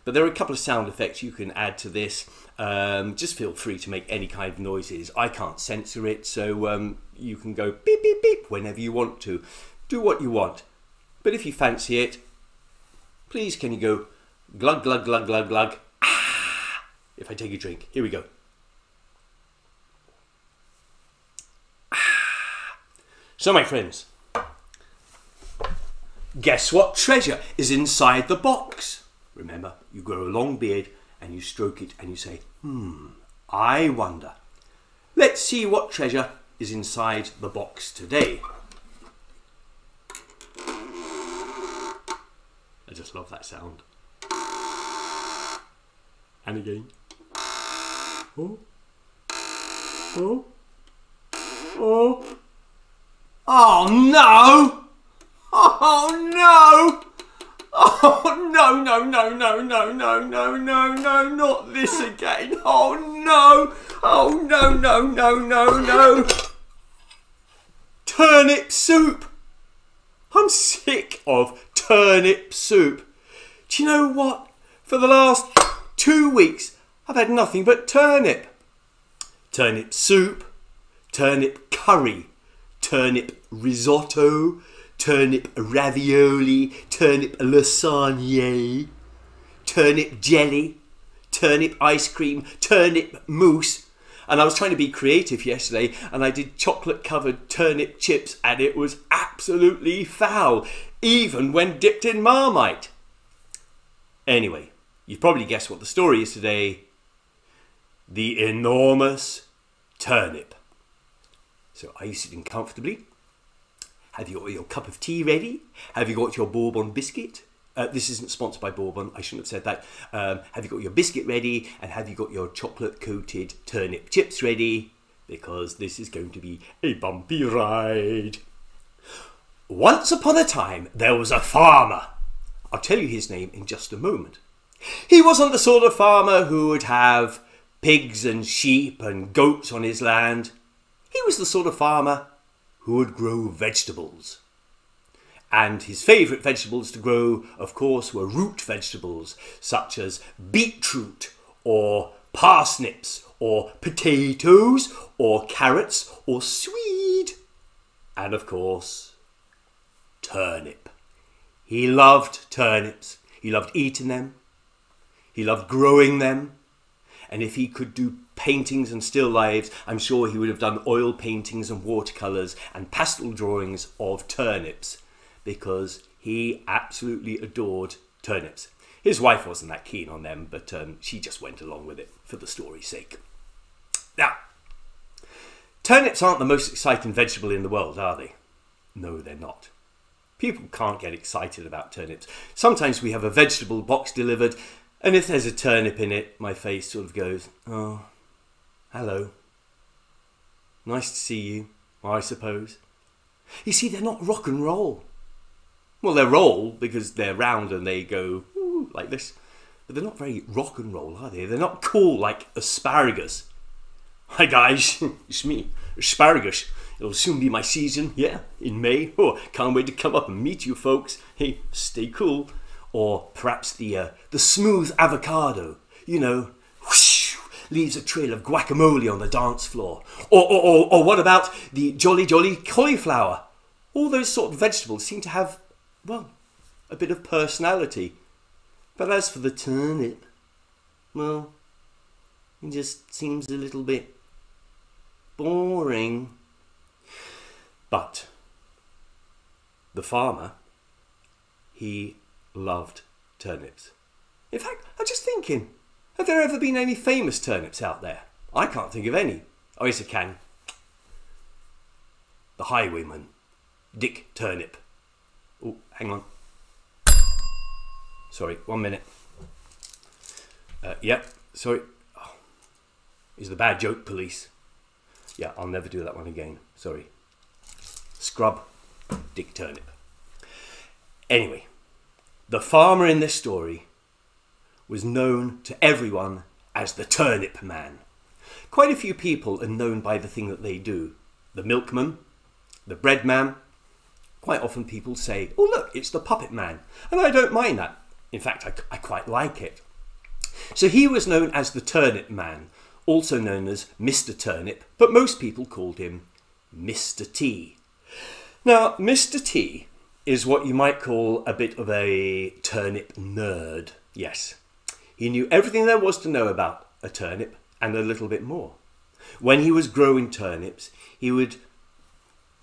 But there are a couple of sound effects you can add to this. Just feel free to make any kind of noises. I can't censor it, so you can go beep, beep, beep whenever you want to. Do what you want. But if you fancy it, please can you go glug, glug, glug, glug, glug. Ah! If I take a drink. Here we go. Ah! So my friends, guess what treasure is inside the box? Remember, you grow a long beard and you stroke it and you say, I wonder. Let's see what treasure is inside the box today. I just love that sound. And again. Oh. Oh. Oh. Oh no! Oh no! Oh no, no, no, no, no, no, no, no, no, not this again. Oh no! Oh no, no, no, no, no! Turnip soup! I'm sick of turnip soup. Do you know what? For the last 2 weeks, I've had nothing but turnip. Turnip soup, turnip curry, turnip risotto, turnip ravioli, turnip lasagne, turnip jelly, turnip ice cream, turnip mousse. And I was trying to be creative yesterday and I did chocolate covered turnip chips and it was absolutely foul, even when dipped in Marmite. Anyway, you've probably guessed what the story is today. The enormous turnip. So are you sitting comfortably? Have you got your cup of tea ready? Have you got your bourbon biscuit? This isn't sponsored by bourbon, I shouldn't have said that. Have you got your biscuit ready? And have you got your chocolate coated turnip chips ready? Because this is going to be a bumpy ride. Once upon a time, there was a farmer. I'll tell you his name in just a moment. He wasn't the sort of farmer who would have pigs and sheep and goats on his land. He was the sort of farmer who would grow vegetables. And his favourite vegetables to grow, of course, were root vegetables, such as beetroot, or parsnips, or potatoes, or carrots, or swede, and of course, turnip. He loved turnips. He loved eating them. He loved growing them. And if he could do paintings and still lifes, I'm sure he would have done oil paintings and watercolours and pastel drawings of turnips, because he absolutely adored turnips. His wife wasn't that keen on them, but she just went along with it for the story's sake. Now, turnips aren't the most exciting vegetable in the world, are they? No, they're not. People can't get excited about turnips. Sometimes we have a vegetable box delivered, and if there's a turnip in it, my face sort of goes, oh, hello. Nice to see you, I suppose. You see, they're not rock and roll. Well, they're roll because they're round and they go ooh, like this. But they're not very rock and roll, are they? They're not cool like asparagus. Hi guys, it's me, asparagus. It'll soon be my season, yeah, in May. Oh, can't wait to come up and meet you folks. Hey, stay cool. Or perhaps the smooth avocado, you know, whoosh, leaves a trail of guacamole on the dance floor. Or what about the jolly jolly cauliflower? All those sort of vegetables seem to have, well, a bit of personality. But as for the turnip, well, it just seems a little bit boring. But the farmer, he loved turnips. In fact, I'm just thinking, have there ever been any famous turnips out there? I can't think of any. Oh, yes, I can. The highwayman, Dick Turnip. Oh, hang on. Sorry, 1 minute. Yep, sorry. Oh, he's the bad joke police. Yeah, I'll never do that one again. Sorry. Scrub, Dick Turnip. Anyway, the farmer in this story was known to everyone as the Turnip Man. Quite a few people are known by the thing that they do. The milkman, the bread man. Quite often people say, oh look, it's the puppet man. And I don't mind that. In fact, I quite like it. So he was known as the Turnip Man, also known as Mr. Turnip, but most people called him Mr. T. Now, Mr. T is what you might call a bit of a turnip nerd. Yes, he knew everything there was to know about a turnip and a little bit more. When he was growing turnips, he would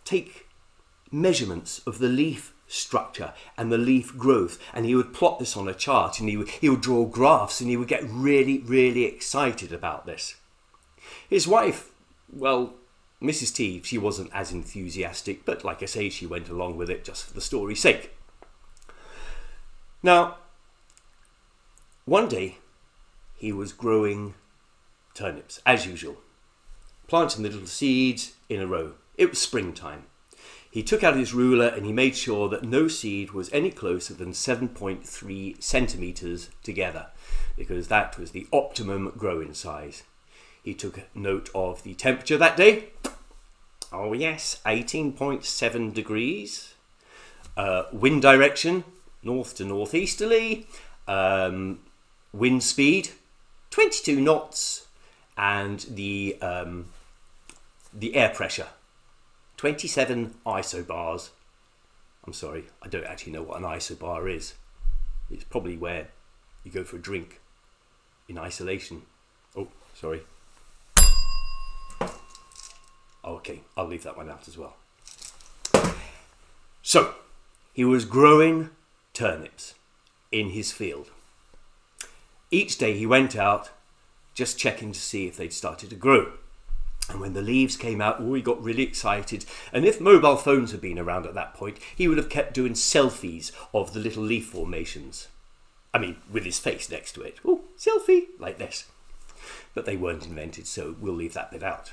take measurements of the leaf structure and the leaf growth, and he would plot this on a chart, and he would draw graphs, and he would get really excited about this. His wife, well, Mrs. T, she wasn't as enthusiastic, but like I say, she went along with it just for the story's sake. Now, one day he was growing turnips as usual, planting the little seeds in a row. It was springtime. He took out his ruler and he made sure that no seed was any closer than 7.3 centimetres together, because that was the optimum growing size. He took note of the temperature that day. Oh yes, 18.7 degrees. Wind direction, north to northeasterly. Wind speed, 22 knots. And the air pressure, 27 isobars. I'm sorry, I don't actually know what an isobar is. It's probably where you go for a drink in isolation. Oh, sorry. Okay, I'll leave that one out as well. So, he was growing turnips in his field. Each day he went out just checking to see if they'd started to grow. And when the leaves came out, he got really excited. And if mobile phones had been around at that point, he would have kept doing selfies of the little leaf formations. I mean, with his face next to it. Oh, selfie, like this. But they weren't invented, so we'll leave that bit out.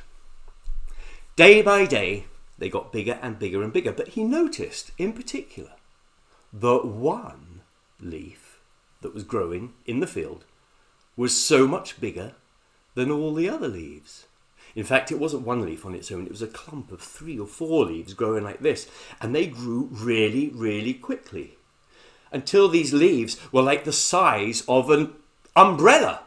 Day by day, they got bigger and bigger and bigger. But he noticed, in particular, that one leaf that was growing in the field was so much bigger than all the other leaves. In fact, it wasn't one leaf on its own, it was a clump of 3 or 4 leaves growing like this, and they grew really quickly, until these leaves were like the size of an umbrella.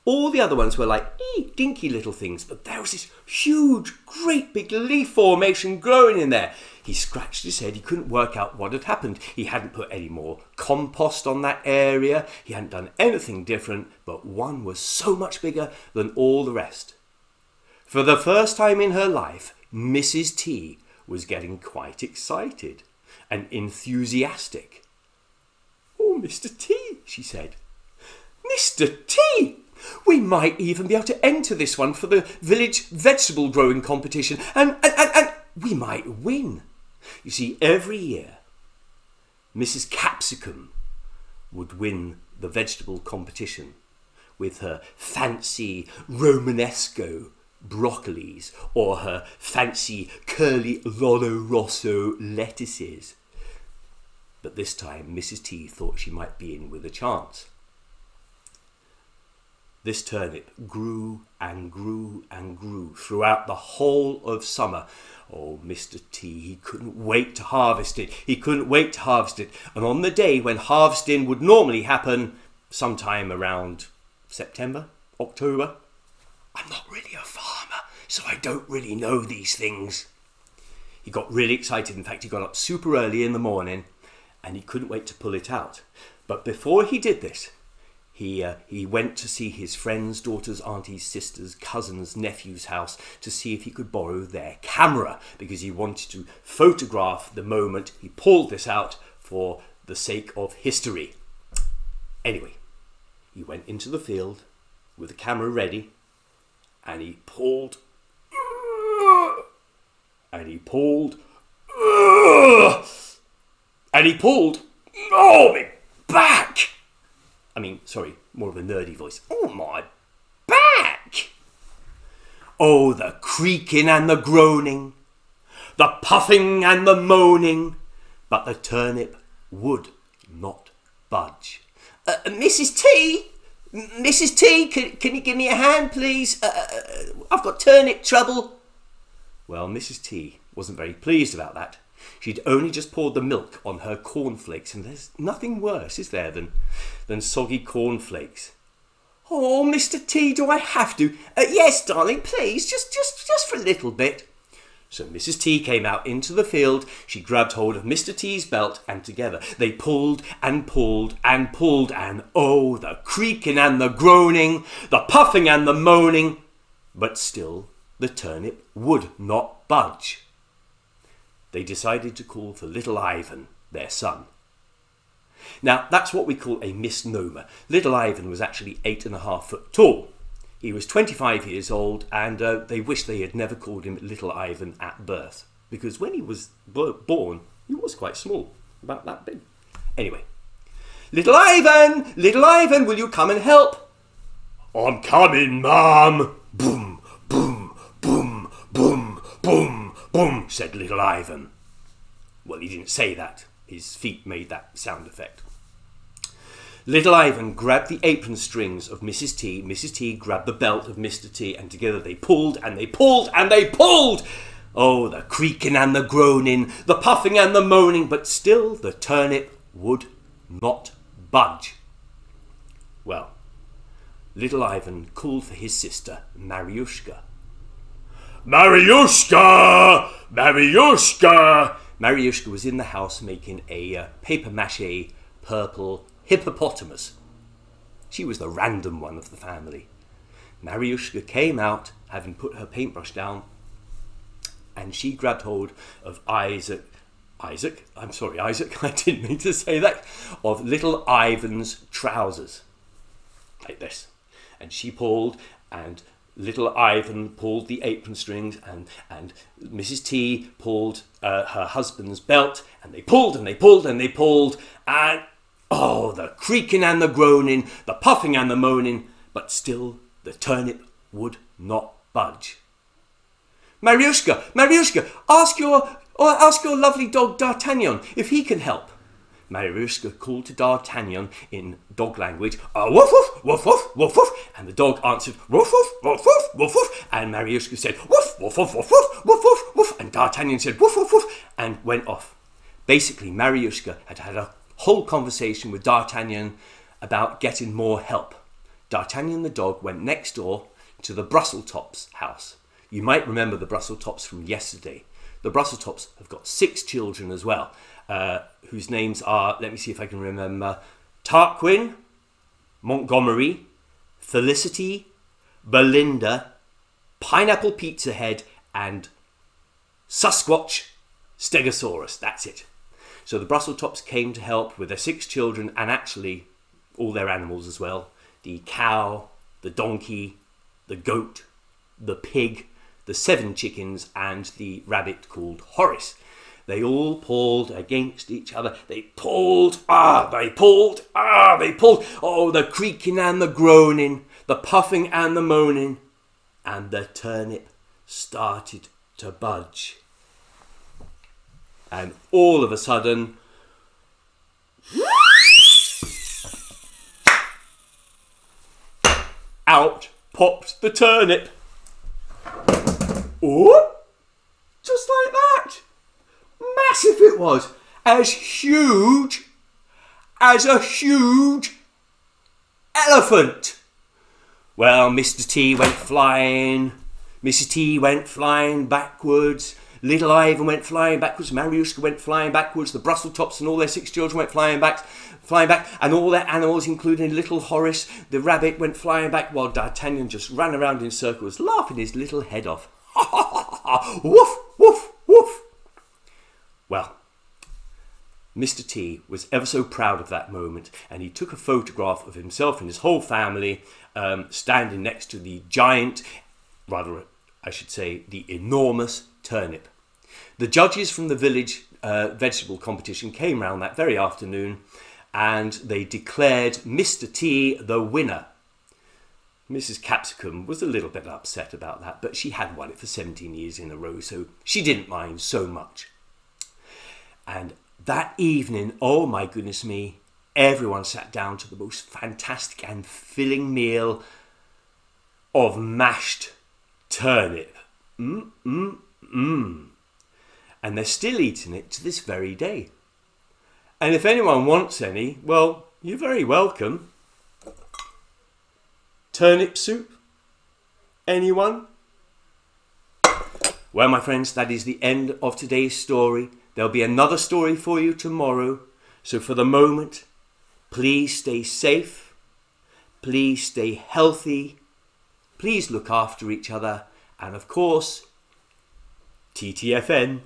All the other ones were like dinky little things, but there was this huge, great big leaf formation growing in there. He scratched his head, he couldn't work out what had happened. He hadn't put any more compost on that area, he hadn't done anything different, but one was so much bigger than all the rest. For the first time in her life, Mrs. T was getting quite excited and enthusiastic. "Oh, Mr. T," she said. "Mr. T! We might even be able to enter this one for the village vegetable growing competition, and we might win." You see, every year, Mrs. Capsicum would win the vegetable competition with her fancy Romanesco broccolis or her fancy curly Lollo Rosso lettuces. But this time, Mrs. T thought she might be in with a chance. This turnip grew and grew and grew throughout the whole of summer. Oh, Mr. T, he couldn't wait to harvest it. He couldn't wait to harvest it. And on the day when harvesting would normally happen, sometime around September, October, I'm not really a farmer, so I don't really know these things. He got really excited. In fact, he got up super early in the morning and he couldn't wait to pull it out. But before he did this, he went to see his friends, daughters, aunties, sisters, cousins, nephews' house to see if he could borrow their camera, because he wanted to photograph the moment he pulled this out for the sake of history. Anyway, he went into the field with the camera ready, and he pulled, and he pulled, and he pulled, oh, my back! I mean, sorry, more of a nerdy voice. Oh, my back! Oh, the creaking and the groaning, the puffing and the moaning, but the turnip would not budge. Mrs. T? Mrs. T, can you give me a hand, please? I've got turnip trouble. Well, Mrs. T wasn't very pleased about that. She'd only just poured the milk on her cornflakes, and there's nothing worse, is there, than soggy cornflakes. Oh, Mr. T, do I have to? Yes, darling, please, just for a little bit. So Mrs. T came out into the field. She grabbed hold of Mr. T's belt, and together they pulled and pulled and pulled, and oh, the creaking and the groaning, the puffing and the moaning. But still the turnip would not budge. They decided to call for little Ivan, their son. Now, that's what we call a misnomer. Little Ivan was actually 8.5 foot tall. He was 25 years old, and they wished they had never called him Little Ivan at birth, because when he was born, he was quite small, about that big. Anyway, Little Ivan, will you come and help? I'm coming, Mum. Boom, boom, boom, boom, boom, boom, said Little Ivan. Well, he didn't say that. His feet made that sound effect. Little Ivan grabbed the apron strings of Mrs. T. Mrs. T grabbed the belt of Mr. T, and together they pulled and they pulled and they pulled. Oh, the creaking and the groaning, the puffing and the moaning, but still the turnip would not budge. Well, Little Ivan called for his sister, Mariushka. Mariushka! Mariushka! Mariushka was in the house making a papier-mâché purple hippopotamus. She was the random one of the family. Mariushka came out, having put her paintbrush down, and she grabbed hold of Isaac, I didn't mean to say that, of little Ivan's trousers, like this. And she pulled, and little Ivan pulled the apron strings, and Mrs. T pulled her husband's belt, and they pulled and they pulled and they pulled, and oh, the creaking and the groaning, the puffing and the moaning, but still the turnip would not budge. Mariushka, ask your lovely dog D'Artagnan if he can help. Mariushka called to D'Artagnan in dog language, woof woof, woof woof, woof woof, and the dog answered, woof woof, woof woof, woof woof, and Mariushka said, woof woof woof woof woof, woof woof, woof, and D'Artagnan said, woof woof woof, and went off. Basically, Mariushka had had a whole conversation with D'Artagnan about getting more help. D'Artagnan the dog went next door to the Brusseltops house. You might remember the Brusseltops from yesterday. The Brusseltops have got 6 children as well, whose names are, let me see if I can remember, Tarquin, Montgomery, Felicity, Belinda, Pineapple Pizza Head, and Sasquatch Stegosaurus. That's it. So the Brusseltops came to help with their 6 children, and actually all their animals as well. The cow, the donkey, the goat, the pig, the 7 chickens, and the rabbit called Horace. They all pulled against each other. They pulled, they pulled, they pulled. Oh, the creaking and the groaning, the puffing and the moaning, and the turnip started to budge. And all of a sudden, out popped the turnip. Oh, just like that. Massive it was. As huge as a huge elephant. Well, Mr. T went flying. Mrs. T went flying backwards. Little Ivan went flying backwards. Mariushka went flying backwards. The Brusseltops and all their 6 children went flying back. And all their animals, including little Horace, the rabbit, went flying back, while D'Artagnan just ran around in circles, laughing his little head off. Ha ha ha ha! Woof, woof, woof. Well, Mr. T was ever so proud of that moment, and he took a photograph of himself and his whole family standing next to the giant, rather I should say, the enormous turnip. The judges from the village vegetable competition came round that very afternoon, and they declared Mr. T the winner. Mrs. Capsicum was a little bit upset about that, but she had won it for 17 years in a row, so she didn't mind so much. And that evening, oh my goodness me, everyone sat down to the most fantastic and filling meal of mashed turnip. And they're still eating it to this very day. And if anyone wants any, well, you're very welcome. Turnip soup? Anyone? Well, my friends, that is the end of today's story. There'll be another story for you tomorrow. So for the moment, please stay safe. Please stay healthy. Please look after each other. And of course, TTFN.